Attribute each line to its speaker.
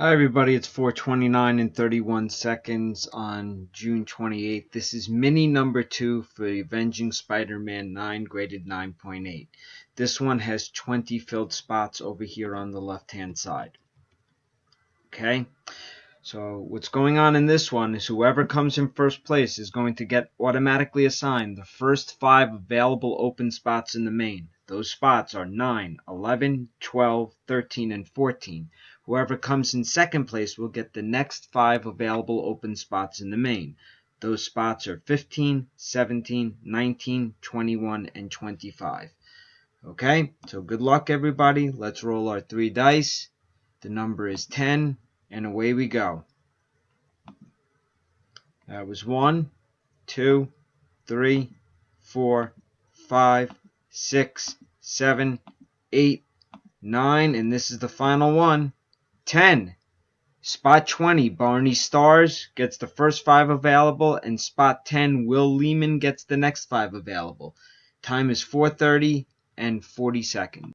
Speaker 1: Hi everybody, it's 4:29 and 31 seconds on June 28th. This is mini number 2 for Avenging Spider-Man 9 graded 9.8. This one has 20 filled spots over here on the left-hand side. Okay, so what's going on in this one is whoever comes in first place is going to get automatically assigned the first 5 available open spots in the main. Those spots are 9, 11, 12, 13, and 14. Whoever comes in second place will get the next 5 available open spots in the main. Those spots are 15, 17, 19, 21, and 25. Okay, so good luck everybody. Let's roll our 3 dice. The number is 10, and away we go. That was 1, 2, 3, 4, 5, 6, 7, 8, 9, and this is the final one, 10. Spot 20, Barney Stars gets the first 5 available, and spot 10, Will Lehman gets the next 5 available. Time is 4:30 and 40 seconds.